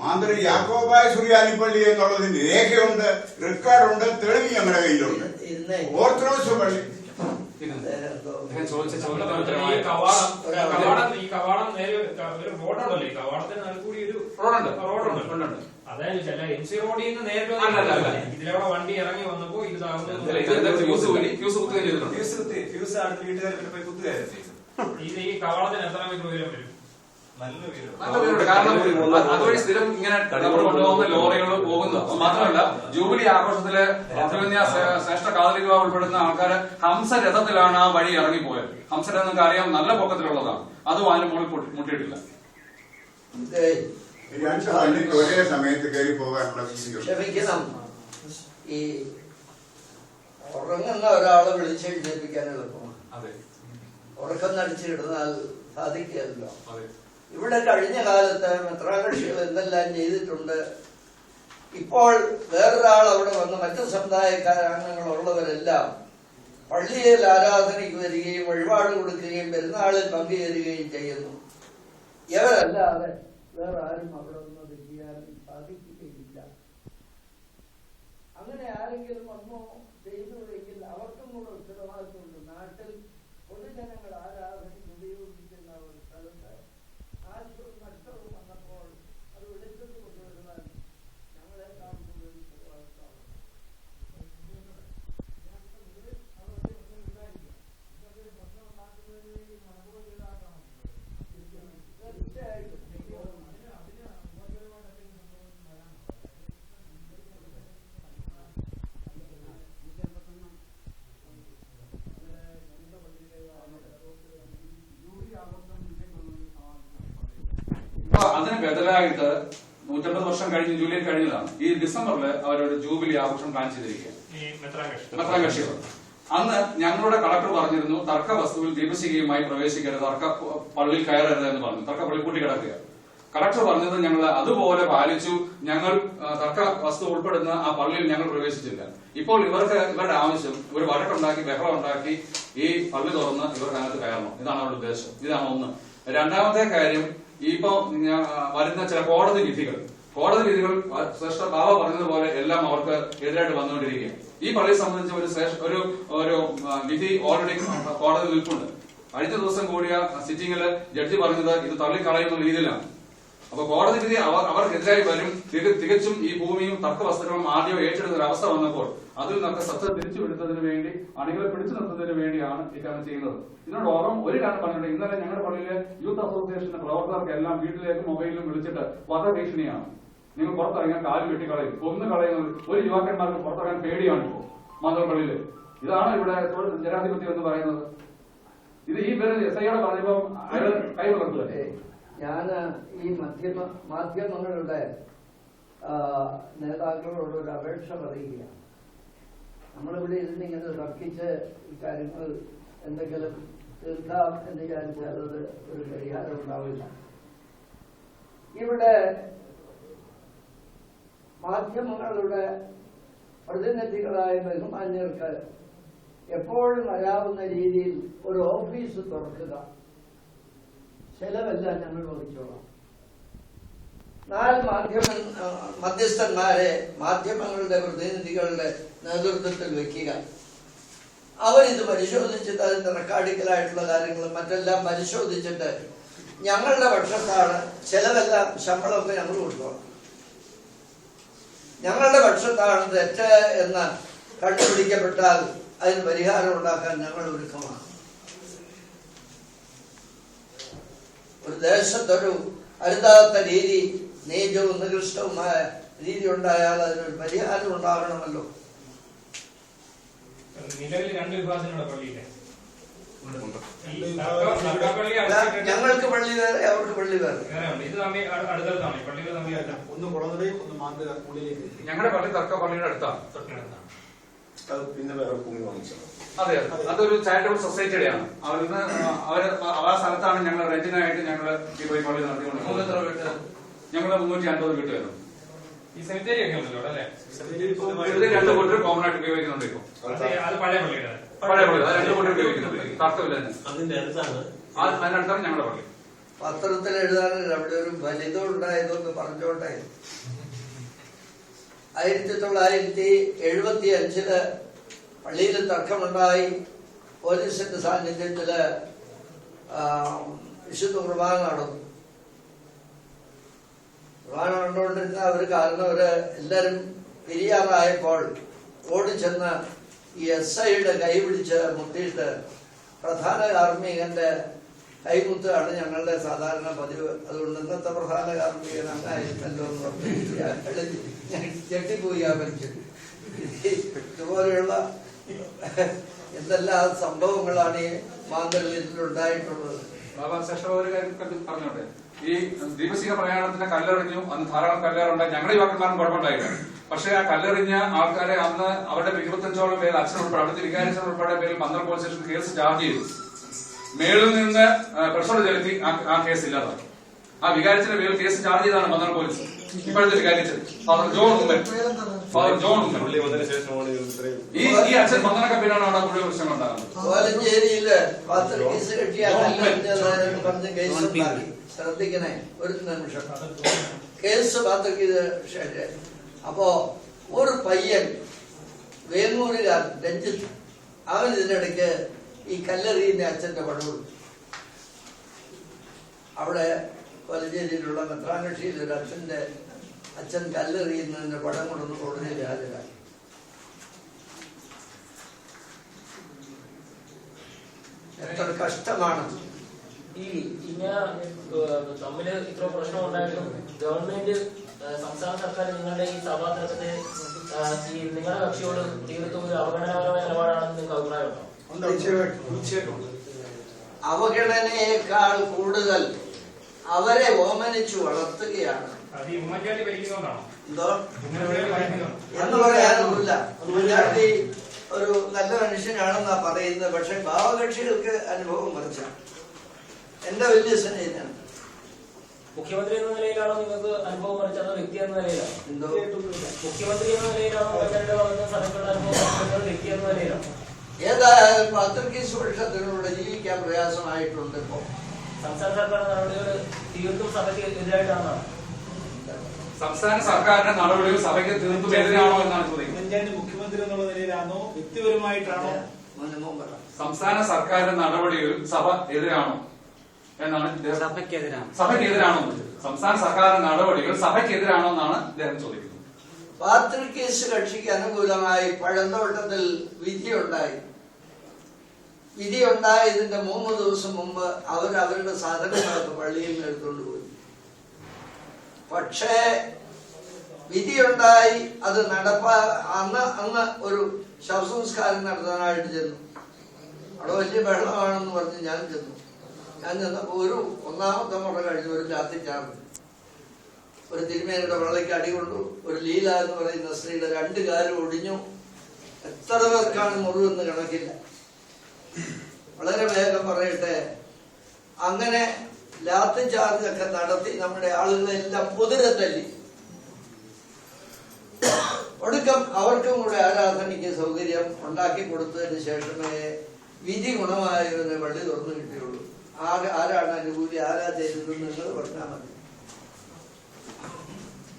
മാന്തൃ യാക്കോബായ സുറിയാനിപ്പള്ളി എന്നുള്ളതിന് രേഖയുണ്ട്, റെക്കോർഡുണ്ട്, തെളിവ് ഞങ്ങളുടെ കയ്യിലുണ്ട്. ഓർത്തഡോക്സ് പള്ളി ഈ കവാടം നേരെ ഒരു റോഡുണ്ടല്ലോ, ഈ കവാടത്തിന് കൂടി ഒരു റോഡുണ്ട്. അതായത് ചില MC റോഡിൽ നിന്ന് നേരിട്ട് ഇതിലൂടെ വണ്ടി ഇറങ്ങി വന്നപ്പോ ഇത് ഫ്യൂസ് അടുത്ത വീട്ടുകാരെ പോയി കുത്തുകയായിരുന്നു. ഇത് ഈ കവാടത്തിന് എത്ര മീറ്റർ ഉയരം വരും? നല്ല വീട്. കാരണം അതുവഴി സ്ഥിരം ഇങ്ങനെ കൊണ്ടുപോകുന്ന ലോറികൾ പോകുന്നു. മാത്രമല്ല, ജൂബിലി ആഘോഷത്തില് ശ്രേഷ്ഠ കാതലിക ഉൾപ്പെടുന്ന ആൾക്കാര് ഹംസരഥത്തിലാണ് ആ വഴി ഇറങ്ങിപ്പോയത്. ഹംസരഥം നിങ്ങൾക്ക് അറിയാം, നല്ല പൊക്കത്തിലുള്ളതാണ്. അതും അതിന് മുകളിൽ മുട്ടിയിട്ടില്ല. രണ്ട് വണ്ടിക്ക് ഒരേ സമയത്ത് കയറി പോകാനുള്ള ക്ഷമിക്കണം, ഈ ഉറങ്ങുന്ന ഒരാളെ വിളിച്ചെഴുന്നേൽപ്പിക്കാൻ എളുപ്പമാണ്. ഉറക്കം നടിച്ചിടുന്നാൽ സാധിക്കുകയല്ലോ. ഇവിടെ കഴിഞ്ഞ കാലത്ത് മെത്രാകക്ഷികൾ എന്തെല്ലാം ചെയ്തിട്ടുണ്ട്. ഇപ്പോൾ വേറൊരാൾ അവിടെ വന്ന് മറ്റു സമുദായക്കാരംഗങ്ങളുള്ളവരെല്ലാം പള്ളിയിൽ ആരാധനയ്ക്ക് വരികയും വഴിപാട് കൊടുക്കുകയും പെരുന്നാളിൽ പങ്കുചേരുകയും ചെയ്യുന്നു. ഇവരല്ലാതെ വേറെ ആരും അവിടെ ഒന്നും ചെയ്യാൻ സാധിക്കുകയില്ല. അങ്ങനെ ആരെങ്കിലും വന്നോ ചെയ്തുവെങ്കിൽ അവർക്കും കൂടെ ഉത്തരവാദിത്തമുണ്ട്. നാട്ടിൽ പൊതുജനങ്ങൾ ആരാധനയ്ക്ക് ഉപയോഗിക്കുന്ന ഒരു സ്ഥലത്ത് ആശുവും നഷ്ടവും വന്നപ്പോൾ അത് വെളിച്ചത്ത് കൊണ്ടുവരുവാൻ ഞങ്ങളെല്ലാം കൂടുതൽ ഉത്തരവാദിത്തമാണ്. തീർച്ചയായിട്ടും അതിന് ബദലായിട്ട് 150 വർഷം കഴിഞ്ഞ് ജൂലൈ കഴിഞ്ഞതാണ്. ഈ ഡിസംബറിൽ അവരൊരു ജൂബിലി ആഘോഷം പ്ലാൻ ചെയ്തിരിക്കുക മെത്രാൻ കക്ഷികൾ. അന്ന് ഞങ്ങളുടെ കളക്ടർ പറഞ്ഞിരുന്നു, തർക്ക വസ്തുവിൽ ദീപശിഖയുമായി പ്രവേശിക്കരുത്, പള്ളിയിൽ കയറരുത് എന്ന് പറഞ്ഞു. തർക്ക പള്ളി കൂട്ടി കിടക്കുക. കളക്ടർ പറഞ്ഞത് ഞങ്ങൾ അതുപോലെ പാലിച്ചു. ഞങ്ങൾ തർക്ക വസ്തു ഉൾപ്പെടുന്ന ആ പള്ളിയിൽ ഞങ്ങൾ പ്രവേശിച്ചില്ല. ഇപ്പോൾ ഇവരുടെ ആവശ്യം ഒരു വഴക്കുണ്ടാക്കി ബഹളം ഉണ്ടാക്കി ഈ പള്ളി തുറന്ന് ഇവർക്ക് അതിനകത്ത് കയറണം. ഇതാണ് അവരുടെ ഉദ്ദേശം. ഇതാണ് ഒന്ന്. രണ്ടാമത്തെ കാര്യം, ഇപ്പൊ വരുന്ന ചില കോടതി വിധികൾ ശ്രേഷ്ഠ ബാബ പറഞ്ഞതുപോലെ എല്ലാം അവർക്ക് എതിരായിട്ട് വന്നുകൊണ്ടിരിക്കുക. ഈ പള്ളിയെ സംബന്ധിച്ച് ഒരു വിധി ഓൾറെഡി കോടതി നിൽപ്പുണ്ട്. കഴിഞ്ഞ ദിവസം കൂടിയ സിറ്റിംഗില് ജഡ്ജി പറഞ്ഞത് ഇത് തള്ളിക്കളയുന്ന രീതിയിലാണ്. അപ്പൊ കോടതി വിധി അവർക്കെതിരായി വരും. തികച്ചും ഈ ഭൂമിയും തർക്കവസ്തുക്കളും ആദ്യം ഏറ്റെടുക്കുന്ന ഒരു അവസ്ഥ വന്നപ്പോൾ അതിൽ നിന്നൊക്കെ ശ്രദ്ധ തിരിച്ചുവിടുന്നതിന് വേണ്ടി അണികളെ പിടിച്ചു നിർത്തുന്നതിന് വേണ്ടിയാണ് ഇക്കാര്യം ചെയ്യുന്നത്. ഇതിനോടൊപ്പം ഒരു കാര്യം പറഞ്ഞിട്ടുണ്ട്. ഇന്നലെ ഞങ്ങളുടെ പള്ളിയിലെ യൂത്ത് അസോസിയേഷന്റെ പ്രവർത്തകർക്കെല്ലാം വീട്ടിലേക്ക് മൊബൈലിലും വിളിച്ചിട്ട് വധഭീഷണിയാണ്. നിങ്ങൾ പുറത്തിറങ്ങാൻ കാല് വെട്ടിക്കളയും, കൊന്നു കളയുന്നത്. ഒരു യുവാക്കന്മാർക്ക് പുറത്തിറങ്ങാൻ പേടിയാണ് ഇപ്പോൾ മാതൃപള്ളിയില്. ഇതാണ് ഇവിടെ ജനാധിപത്യം എന്ന് പറയുന്നത്. ഇത് ഈ പേര് എസ് ഐയോടെ പറഞ്ഞപ്പോ അയാൾ കൈ വളർത്തുക. ഞാൻ ഈ മാധ്യമങ്ങളുടെ നേതാക്കളോട് ഒരു അപേക്ഷ പറയുകയാണ്. നമ്മളിവിടെ ഇരുന്നിങ്ങനെ തർക്കിച്ച് ഈ കാര്യങ്ങൾ എന്തെങ്കിലും തീർക്കാം എന്ന് വിചാരിച്ചാൽ അത് ഒരു പരിഹാരം ഉണ്ടാവില്ല. ഇവിടെ മാധ്യമങ്ങളുടെ പ്രതിനിധികളായ ബഹുമാന്യർക്ക് എപ്പോഴും വരാവുന്ന രീതിയിൽ ഒരു ഓഫീസ് തുറക്കുക. ചെലവെല്ലാം ഞങ്ങൾ വഹിച്ചോളാം. 4 മധ്യസ്ഥന്മാരെ മാധ്യമങ്ങളുടെ പ്രതിനിധികളുടെ നേതൃത്വത്തിൽ വെക്കുക. അവരിത് പരിശോധിച്ചിട്ട് അതിന്റെ റെക്കോർഡിക്കലായിട്ടുള്ള കാര്യങ്ങളും മറ്റെല്ലാം പരിശോധിച്ചിട്ട് ഞങ്ങളുടെ പക്ഷത്താണ്, ചെലവെല്ലാം ശമ്പളമൊക്കെ ഞങ്ങൾ കൊടുത്തോളാം, ഞങ്ങളുടെ പക്ഷത്താണ് തെറ്റ് എന്ന് കണ്ടുപിടിക്കപ്പെട്ടാൽ അതിന് പരിഹാരം ഉണ്ടാക്കാൻ ഞങ്ങൾ ഒരുക്കമാണ്. ഒരു ദേശത്തൊരു അരുതാത്ത രീതി, നീചവും നികൃഷ്ടവുമായ രീതി ഉണ്ടായാൽ അതിനൊരു പരിഹാരം ഉണ്ടാകണമല്ലോ. നിലവിൽ 2 വിഭാഗത്തിനുള്ള പള്ളിയില്ലേ? ഞങ്ങൾക്ക് പള്ളി വേറെ, അവർക്ക് പള്ളി വേറെ. ഇത് തമ്മിൽ അടുത്തടുത്താണ് പള്ളികൾ തമ്മിൽ. ഒന്ന് കുളനടയും ഒന്ന് മാന്ത ഉള്ളിലേക്ക്. ഞങ്ങളുടെ പള്ളി തർക്ക പള്ളിയുടെ അടുത്താണ്. പിന്നെ വേറെ ഭൂമി വാങ്ങിച്ചത്. അതെ, അതൊരു ചാരിറ്റബിൾ സൊസൈറ്റിയുടെയാണ്. അവര് ആ സ്ഥലത്താണ് ഞങ്ങൾ റെന്റിനായിട്ട് ഞങ്ങൾ ഈ പോയി പള്ളി നടത്തിക്കൊണ്ടിരിക്കുന്നത്. ഞങ്ങള് 350 വീട്ടുകാരും. ഈ സെമിത്തേരി ഒക്കെ ഉണ്ടല്ലോ അല്ലേ? 2 കൂട്ടർ കോമൺ ആയിട്ട് ഉപയോഗിക്കുന്നുണ്ട്. ഇപ്പൊ അത് പഴയ പള്ളിയുടെ പള്ളി 2 കൂട്ടർ ഉപയോഗിക്കുന്നുണ്ട്. തർക്കമില്ല. അതിന്റെ അടുത്താണ് അതിനടുത്താണ് ഞങ്ങളുടെ പള്ളി. പത്രത്തിൽ എഴുതാനില്ല, അവിടെ ഒരു ഫലിതം ഉണ്ടായതൊന്ന് പറഞ്ഞോട്ടെ. 1975 പള്ളിയിൽ തർക്കമുണ്ടായി. പോലീസിന്റെ സാന്നിധ്യത്തില് വിശുദ്ധ കുർബാന നടന്നു. കുർബാന കണ്ടുകൊണ്ടിരുന്ന അവര് എല്ലാരും പിരിയാറായപ്പോൾ ഓടിച്ചെന്ന് ഈ SIയുടെ കൈ പിടിച്ച് മുത്തിയിട്ട് പ്രധാന കാർമ്മികന്റെ കൈമുത്താണ് ഞങ്ങളുടെ സാധാരണ പതിവ്. അതുകൊണ്ട് ഇന്നത്തെ പ്രധാന കാർമ്മികൻ അങ്ങായിരുന്നല്ലോ എന്ന് ഞെട്ടിപ്പോയി ആ മനുഷ്യൻ. ഇതുപോലെയുള്ള എന്തെല്ലാം സംഭവങ്ങളാണ് ഈ മാന്തളിലുണ്ടായിട്ടുള്ളത്. ഒരു കാര്യം പറഞ്ഞോട്ടെ. ഈ ദീപശിഖ പ്രയാണത്തിന്റെ കല്ലെറിഞ്ഞു. അന്ന് ധാരാളം കല്ലേറുണ്ടായി. ഞങ്ങളുടെ യുവാക്കന്മാരും കുഴപ്പമുണ്ടായില്ല. പക്ഷെ ആ കല്ലെറിഞ്ഞ ആൾക്കാരെ അന്ന് അവരുടെ 25ഓളം പേര് അച്ഛൻ ഉൾപ്പെടെ അവിടുത്തെ വികാരിച്ചൻ ഉൾപ്പെടെ പേരിൽ Pandalam police station case charge ചെയ്തു. മേളിൽ നിന്ന് പ്രഷർ ചെലുത്തി ആ കേസ് ഇല്ലാതായി. ആ വികാരിച്ചന്റെ പേരിൽ കേസ് ചാർജ് ചെയ്താണ് പന്തളം പോലീസ്. ഇപ്പോഴത്തെ വികാരിച്ചൻ ഫാദർ ജോൺ ഉമ്മൻ. ഈ അച്ഛൻ പന്തളൊക്കെ പേരാണ് അവിടെ കൂടുതൽ പ്രശ്നങ്ങൾ ഉണ്ടാകുന്നത്. കോലഞ്ചേരിയില് 10 കേസ് കെട്ടിയ ശ്രദ്ധിക്കണേ ഒരു നിമിഷം. കേസ് പാത്രക്ക് അപ്പോ ഒരു പയ്യൻ വേങ്ങൂരുകാരൻ രഞ്ജിത്ത്, അവൻ ഇതിനിടയ്ക്ക് ഈ കല്ലെറിയുന്ന അച്ഛന്റെ പടം അവിടെ കോലഞ്ചേരിയിലുള്ള മെത്രാങ്കക്ഷിയിൽ ഒരു അച്ഛൻ കല്ലെറിയുന്നതിന്റെ പടം കൊണ്ടൊന്ന് കോടതിയിൽ ഹാജരായി. എത്ര കഷ്ടമാണ്. ഈ ഇങ്ങനെ തമ്മില് ഇത്ര പ്രശ്നം ഉണ്ടായിട്ടും ഗവൺമെന്റ് സംസ്ഥാന സർക്കാർ നിങ്ങളുടെ ഈ സഭാതലത്തെ ഈ നിങ്ങളുടെ കക്ഷിയോട് തീർത്തും ഒരു അവഗണനാപരമായ നിലപാടാണെന്ന് നിങ്ങൾക്ക് അഭിപ്രായമുണ്ടോ? അവഗണനയേക്കാൾ കൂടുതൽ അവരെ ഓമനിച്ചു വളർത്തുകയാണ്. എന്തോ എന്ന് പറയാനൊന്നുമില്ല. ഉമ്മൻചാണ്ടി ഒരു നല്ല മനുഷ്യനാണെന്നാ പറയുന്നത്. പക്ഷെ ഭാവകക്ഷികൾക്ക് അനുഭവം മറിച്ച എന്റെ വലിയ സ്നേഹിതനാണ്. മുഖ്യമന്ത്രി എന്ന നിലയിലാണോ നിങ്ങൾക്ക് അനുഭവം മറിച്ചത്, വ്യക്തി എന്ന നിലയിലാണോ? എന്തോ മുഖ്യമന്ത്രി എന്ന നിലയിലാണോ ഉമ്മൻചാണ്ടിയുടെ ഭാഗത്ത് സഭയ്ക്കുള്ള അനുഭവം, വ്യക്തി എന്ന നിലയിലാണോ? ഏതായാലും പാത്രക്കീസ് പക്ഷത്തിലൂടെ ജീവിക്കാൻ പ്രയാസമായിട്ടുണ്ട്. ഇപ്പോ സംസ്ഥാന സർക്കാർ നടപടികൾ തീർത്തും സഭയ്ക്ക് എതിരായിട്ടാണെന്നാണ്. സംസ്ഥാന സർക്കാരിന്റെ നടപടികൾ സഭയ്ക്ക് തീർത്തും എതിരാണോ എന്നാണ് ചോദിക്കുന്നത്. ഉമ്മൻചാണ്ടി മുഖ്യമന്ത്രി എന്നുള്ള നിലയിലാണോ വ്യക്തിപരമായിട്ടാണോ? സംസ്ഥാന സർക്കാരിന്റെ നടപടികൾ സഭ എതിരാണോ എന്നാണ് സഭയ്ക്കെതിരാണ്. സഭയ്ക്കെതിരാണോ? സംസ്ഥാന സർക്കാരിന്റെ നടപടികൾ സഭയ്ക്കെതിരാണോ എന്നാണ് അദ്ദേഹം ചോദിക്കുന്നത്. പാത്രിക് കേസ് കക്ഷിക്ക് അനുകൂലമായി പഴന്തോട്ടത്തിൽ വിധിയുണ്ടായി. വിധിയുണ്ടായതിന്റെ 3 ദിവസം മുമ്പ് അവരുടെ സാധനങ്ങളൊക്കെ പള്ളിയിൽ നിന്ന് എടുത്തുകൊണ്ട് പോയി. പക്ഷേ വിധിയുണ്ടായി അത് അന്ന് ഒരു ശവസംസ്കാരം നടത്താനായിട്ട് ചെന്നു. അവിടെ വലിയ ബഹളമാണെന്ന് പറഞ്ഞ് ഞാൻ ചെന്നപ്പോ ഒരു 1ാമത്തെ മുറ കഴിഞ്ഞ് ഒരു ലാത്തിച്ചാർജ്, ഒരു തിരുമേനിയുടെ വെള്ളയ്ക്ക് അടികൊണ്ടു. ഒരു ലീല എന്ന് പറയുന്ന സ്ത്രീയുടെ 2 കാലും ഒടിഞ്ഞു. എത്ര പേർക്കാണ് മുറിവെന്ന് കണക്കില്ല. വളരെ വേഗം പറയട്ടെ, അങ്ങനെ ലാത്തി ചാർജൊക്കെ നടത്തി നമ്മുടെ ആളുകളെല്ലാം കുതിരെ തല്ലി. ഒടുക്കം അവർക്കും കൂടെ ആരാധനയ്ക്ക് സൗകര്യം ഉണ്ടാക്കി കൊടുത്തതിന് ശേഷമേ വിധി ഗുണമായവന് പള്ളി തുറന്നു കിട്ടിയുള്ളൂ. ആരാണ് അനുകൂലി, ആരാ ചെയ്തതെന്ന് നിങ്ങൾ പറഞ്ഞാൽ മതി.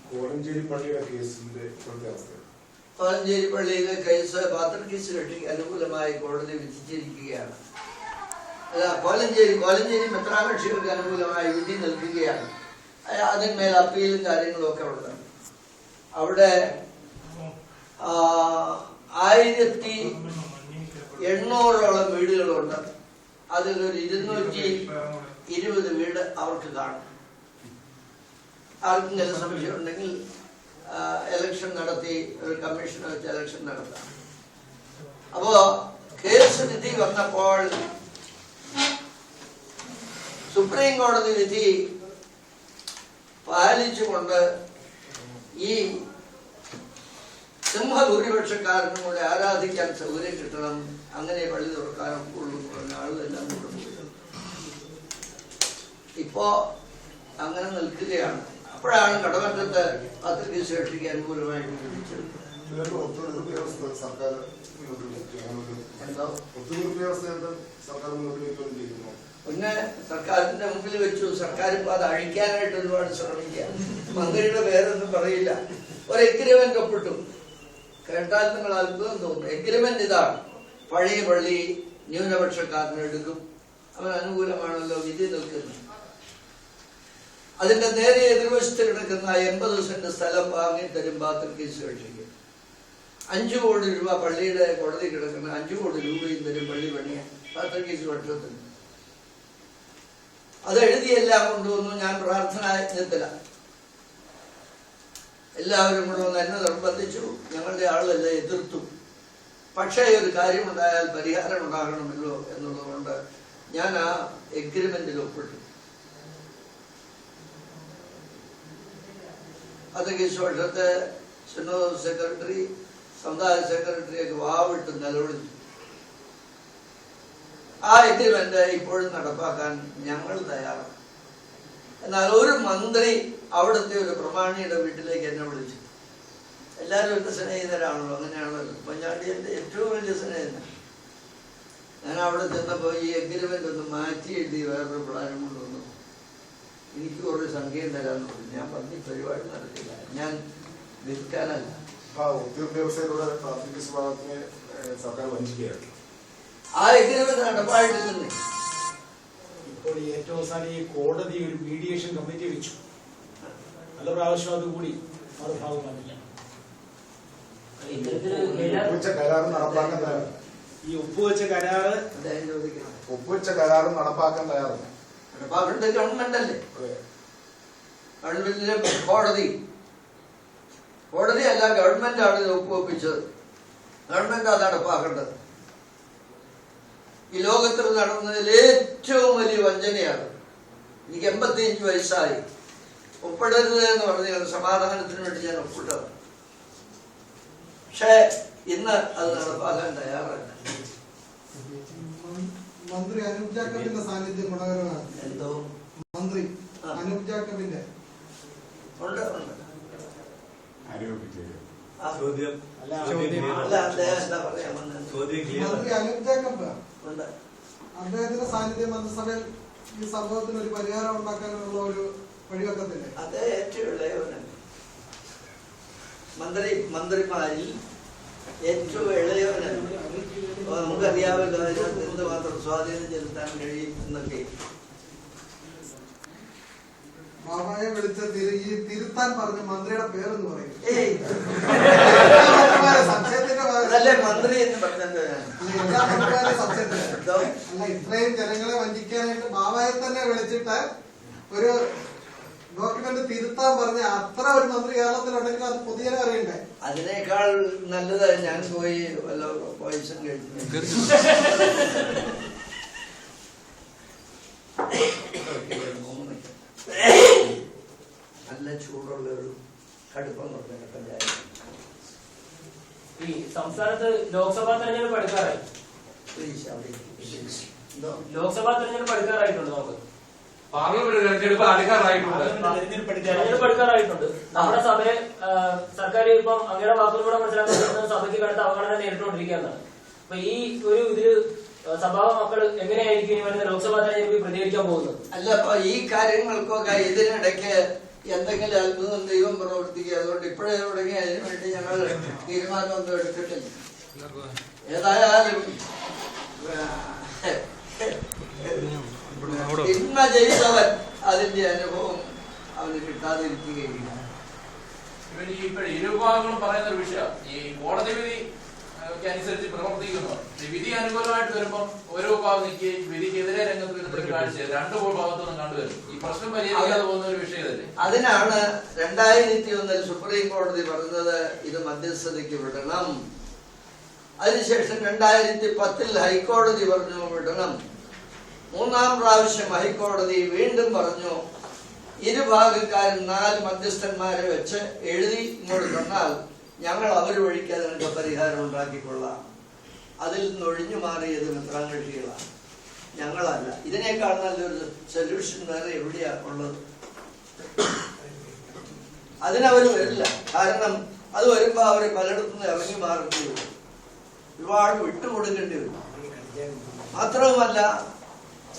കോലഞ്ചേരി പള്ളിയുടെ കേസിന്റെ ഇപ്പോഴത്തെ അവസ്ഥ, കോലഞ്ചേരി പള്ളിയിലെ കേസ് പാത്രിക് കേസ് കക്ഷിക്ക് അനുകൂലമായി കോടതി വിധിച്ചിരിക്കുകയാണ്. അല്ല, കോലഞ്ചേരി മെത്രാകക്ഷികൾക്ക് അനുകൂലമായി വിധി നൽകുകയാണ്. അതിന്മേൽ അപ്പീലും കാര്യങ്ങളും ഒക്കെ ഉണ്ട്. അവിടെ 1800ഓളം വീടുകളുണ്ട്. അതിലൊരു 220 വീട് അവർക്ക് കാണും. ആർക്കെങ്കിലും സംശയം ഉണ്ടെങ്കിൽ എലക്ഷൻ നടത്തി ഒരു കമ്മീഷനെ വെച്ച് എലക്ഷൻ നടത്താം. അപ്പോ കേസ് വിധി വന്നപ്പോൾ സുപ്രീം കോടതി വിധി പാലിച്ചുകൊണ്ട് ഈ സിംഹഭൂരിപക്ഷക്കാരനും കൂടെ ആരാധിക്കാൻ സൗകര്യം കിട്ടണം, അങ്ങനെ പള്ളി തുറക്കാനൊക്കെ ഉള്ളൂ എന്ന് പറഞ്ഞ ആളുകളെല്ലാം കൂടെ പോയി. ഇപ്പോ അങ്ങനെ നിൽക്കുകയാണ്. അപ്പോഴാണ് കടമറ്റത്ത് പാത്രിക് കേസ് കക്ഷിക്ക് അനുകൂലമായിട്ട് വിധിച്ചത്. പിന്നെ സർക്കാരിന്റെ മുമ്പിൽ വെച്ചു. സർക്കാർ ഇപ്പൊ അത് അഴിക്കാനായിട്ട് ഒരുപാട് ശ്രമിക്കുക. മന്ത്രിയുടെ പേരൊന്നും പറയില്ല. ഒരു എഗ്രിമെന്റ് ഒപ്പിട്ടു. കേട്ടാൽ നിങ്ങൾ അത്ഭുതം തോന്നും. എഗ്രിമെന്റ് ഇതാണ്: പഴയ പള്ളി ന്യൂനപക്ഷക്കാരനെടുക്കും, അവൻ അനുകൂലമാണല്ലോ വിധി നിൽക്കുന്നത്. അതിന്റെ നേരെ എതിർവശത്ത് കിടക്കുന്ന 80 സെന്റ് സ്ഥലം വാങ്ങി തരും പാത്രിക് കേസ് കക്ഷിക്ക്. 5 കോടി രൂപ പള്ളിയുടെ കോടതി കിടക്കുന്ന 5 കോടി രൂപയും തരും പള്ളി പണിയാൻ പാത്രിക് കേസ് പക്ഷത്തിന്. അത് എഴുതിയെല്ലാം കൊണ്ടുവന്നു. ഞാൻ പ്രാർത്ഥനായജ്ഞത്തിലാണ്. എല്ലാവരും കൂടെ വന്ന് എന്നെ നിർബന്ധിച്ചു. ഞങ്ങളുടെ ആളെല്ലാം എതിർത്തു. പക്ഷേ ഒരു കാര്യമുണ്ടായാൽ പരിഹാരം ഉണ്ടാകണമല്ലോ എന്നുള്ളതുകൊണ്ട് ഞാൻ ആ എഗ്രിമെന്റിൽ ഒപ്പിട്ടു. പാത്രിക് കേസ് പക്ഷത്തെ സിനോഡ് സെക്രട്ടറി, സമുദായ സെക്രട്ടറിയൊക്കെ വാവിട്ട് നിലവിളിച്ചു. ആ എഗ്രിമെന്റ് ഇപ്പോഴും നടപ്പാക്കാൻ ഞങ്ങൾ തയ്യാറാണ്. എന്നാൽ ഒരു മന്ത്രി അവിടുത്തെ ഒരു പ്രമാണിയുടെ വീട്ടിലേക്ക് എന്നെ വിളിച്ചു. എല്ലാവരും എന്റെ സ്നേഹിതരാണല്ലോ, അങ്ങനെയാണല്ലോ. ഉമ്മൻചാണ്ടി എന്റെ ഏറ്റവും വലിയ സ്നേഹിതൻ. ഞാൻ അവിടെ ചെന്നപ്പോ ഈ എഗ്രിമെന്റ് ഒന്ന് മാറ്റി എഴുതി വേറൊരു പ്ലാനും കൊണ്ടുവന്നു. എനിക്ക് കുറേ സംഖ്യയും തരാന്ന് പറഞ്ഞു. ഞാൻ പറഞ്ഞ പരിപാടി നടത്തില്ല, ഞാൻ വിൽക്കാനല്ല. സർക്കാർ വഞ്ചിക്കുകയാണ്. ആ എഗ്രിമെന്റ് നടപ്പായിട്ടില്ലെന്നേ. ഇപ്പോൾ ഏറ്റവും അവസാനം ഈ കോടതി ഒരു മീഡിയേഷൻ കമ്മിറ്റി വെച്ചു. നല്ല പ്രാവശ്യം അതുകൂടി മറുഭാഗം വന്നില്ല. ഒപ്പുവെച്ച കരാറ് നടപ്പാക്കാൻ തയ്യാറാണ്. ഈ ഒപ്പുവെച്ച കരാറ് ഒപ്പുവെച്ച കരാറ് നടപ്പാക്കാൻ തയ്യാറാണ്. നടപ്പാക്കേണ്ടത് ഗവൺമെന്റ് അല്ലേ? ഗവൺമെന്റിലെ കോടതി അല്ല, ഗവൺമെന്റ് ആണ് ഇത് ഒപ്പുവെപ്പിച്ചത്. ഗവൺമെന്റ് അത് നടപ്പാക്കേണ്ടത്. ഈ ലോകത്തിൽ നടന്നതിൽ ഏറ്റവും വലിയ വഞ്ചനയാണ്. എനിക്ക് 85 വയസ്സായി. ഒപ്പിടരുത് എന്ന് പറഞ്ഞ സമാധാനത്തിന് വേണ്ടി ഞാൻ ഒപ്പിട്ടത്. പക്ഷേ ഇന്ന് അത് നടപ്പാക്കാൻ തയ്യാറല്ല. മന്ത്രി അനൂപ് ജാക്കബിന്റെ സാന്നിധ്യം ഗുണകരമാണ്. എന്തോ മന്ത്രി അനൂപ് ജാക്കബിന്റെ ഉണ്ട്. ചോദ്യം അല്ല, അദ്ദേഹം എന്താ പറയാ, ചോദ്യം മന്ത്രി അനൂപ് ജാക്കബ് ഉണ്ട്. അദ്ദേഹത്തിന്റെ സാന്നിധ്യം മന്ത്രിസഭയിൽ ഈ സംഭവത്തിന് ഒരു പരിഹാരം ഉണ്ടാക്കാനുള്ള ഒരു വഴിവെക്കത്തില്ലേ? അത് ഏറ്റവും ഇളയവനാണ്. മന്ത്രിമാരിൽ ഏറ്റവും ഇളയവനാണ്. അപ്പൊ നമുക്കറിയാമല്ലോ അതിനകത്ത് എന്തുമാത്രം സ്വാധീനം ചെലുത്താൻ കഴിയും എന്നൊക്കെ. ബാബായെ വിളിച്ച ഈ തിരുത്താൻ പറഞ്ഞ മന്ത്രിയുടെ പേരെന്ന് പറയും. അതല്ലേ മന്ത്രി എന്ന് പറഞ്ഞത്. അല്ല, ഇത്രയും ജനങ്ങളെ വഞ്ചിക്കാനായിട്ട് ബാബായെ തന്നെ വിളിച്ചിട്ട് ഒരു ഡോക്യുമെന്റ് തിരുത്താൻ പറഞ്ഞ അത്ര ഒരു മന്ത്രി കേരളത്തിലുണ്ടെങ്കിൽ അത് പൊതുജനം അറിയണ്ടേ? അതിനേക്കാൾ നല്ലത് ഞാൻ പോയി വല്ല പൈസ കഴിച്ചു. നല്ല ചൂടുള്ള ഒരു കടുപ്പം കുറഞ്ഞ പഞ്ചായത്ത്. ഈ സംസ്ഥാനത്ത് ലോക്സഭാ തെരഞ്ഞെടുപ്പ് അടുക്കാറായി. ലോക്സഭാ തെരഞ്ഞെടുപ്പ് അടുക്കാറായിട്ടുണ്ട്. നമുക്ക് പാർലമെന്റ് തെരഞ്ഞെടുപ്പ് അടുക്കാറായിട്ടുണ്ട്. തെരഞ്ഞെടുപ്പ് അടുക്കാറായിട്ടുണ്ട്. നമ്മുടെ സഭയെ സർക്കാർ ഇപ്പം അങ്ങയുടെ വാക്കുകളിലൂടെ മനസ്സിലാക്കുന്നത് സഭയ്ക്ക് കടുത്ത അവഗണന നേരിട്ടുകൊണ്ടിരിക്കുകയെന്നാണ്. അപ്പൊ ഈ ഒരു ഇതില് സഭാ മക്കൾ എങ്ങനെയായിരിക്കും ഇനി വരുന്ന ലോക്സഭാ തെരഞ്ഞെടുപ്പിൽ പ്രതികരിക്കാൻ പോകുന്നത്? അല്ല, അപ്പൊ ഈ കാര്യങ്ങൾക്കൊക്കെ ഇതിനിടയ്ക്ക് എന്തെങ്കിലും അത്ഭുതം ദൈവം പ്രവർത്തിക്കുക. അതുകൊണ്ട് ഇപ്പോഴേ തുടങ്ങി അതിനു വേണ്ടി ഞങ്ങൾ തീരുമാനമൊന്നും എടുത്തിട്ടില്ല. ഏതായാലും തിന്മ ചെയ്തവൻ അതിന്റെ അനുഭവം അവന് കിട്ടാതിരിക്കുകയില്ല. ഇരുവിഭാഗങ്ങളും പറയുന്ന ഒരു വിഷയം ഈ കോടതി വിധി അനുസരിച്ച് പ്രവർത്തിക്കുന്നു. വിധി അനുകൂലമായിട്ട് വരുമ്പോൾ ഓരോ വിഭാഗം നിൽക്കുകയും വിധിക്കെതിരെ രംഗത്ത് വരുന്ന ഒരു കാഴ്ച രണ്ടു ഭാഗത്തുനിന്നും കണ്ടുവരും. ഈ പ്രശ്നം പരിഹരിക്കാതെ പോകുന്ന ഒരു വിഷയമല്ലേ? അതിനാണ് 2001 സുപ്രീം കോടതി പറഞ്ഞത് ഇത് മധ്യസ്ഥതയ്ക്ക് വിടണം. അതിനുശേഷം 2010 ഹൈക്കോടതി പറഞ്ഞു വിടണം. 3ാം പ്രാവശ്യം ഹൈക്കോടതി വീണ്ടും പറഞ്ഞു ഇരുഭാഗക്കാരും 4 മധ്യസ്ഥന്മാരെ വെച്ച് എഴുതി ഇങ്ങോട്ട് തന്നാൽ ഞങ്ങൾ അവർ വഴിക്ക് അതിനൊക്കെ പരിഹാരം ഉണ്ടാക്കിക്കൊള്ളാം. അതിൽ നിന്ന് ഒഴിഞ്ഞു മാറിയത് മിത്രാങ്കക്ഷികളാണ്, ഞങ്ങളല്ല. ഇതിനേക്കാൾ നല്ലൊരു സൊല്യൂഷൻ വേറെ എവിടെയാ ഉള്ളത്? അതിനവര് വരില്ല. കാരണം അത് വരുമ്പോ അവര് പലയിടത്തുനിന്ന് ഇറങ്ങി മാറേണ്ടി വരും, ഒരുപാട് വിട്ടുകൊടുക്കേണ്ടി വരും. മാത്രവുമല്ല,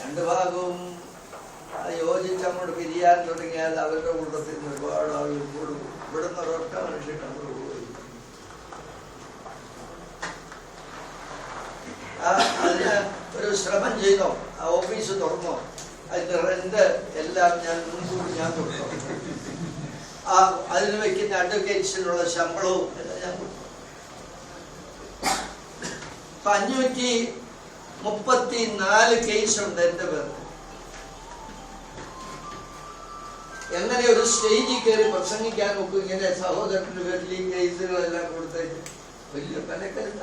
രണ്ടു ഭാഗവും യോജിച്ച് അങ്ങോട്ട് പിരിയാൻ തുടങ്ങിയാൽ അവരുടെ കൂട്ടത്തിൽ നിന്ന് ഒരുപാട് ആളുകൾ കൂടും. ഇവിടുന്ന് ഒരൊറ്റ മനുഷ്യൻ അങ്ങോട്ട് പോയി. അതിന് ഒരു ശ്രമം ചെയ്തോ, ആ ഓഫീസ് തുറന്നോ, അതിന്റെ റെന്റ് എല്ലാം ഞാൻ മുൻകൂട്ടി ഞാൻ കൊടുത്തോ, അതിന് വെക്കുന്ന അഡ്വക്കേറ്റ്സിനുള്ള ശമ്പളവും എല്ലാം ഞാൻ കൊടുത്തു. 534 കേസുണ്ട് എന്റെ പേര്. എങ്ങനെ ഒരു സ്റ്റേജിൽ കയറി പ്രസംഗിക്കാൻ നോക്കും ഇങ്ങനെ സഹോദരന്റെ പേരിൽ ഈ കേസുകളെല്ലാം കൊടുത്തേക്ക്? വലിയ പലക്കരുത.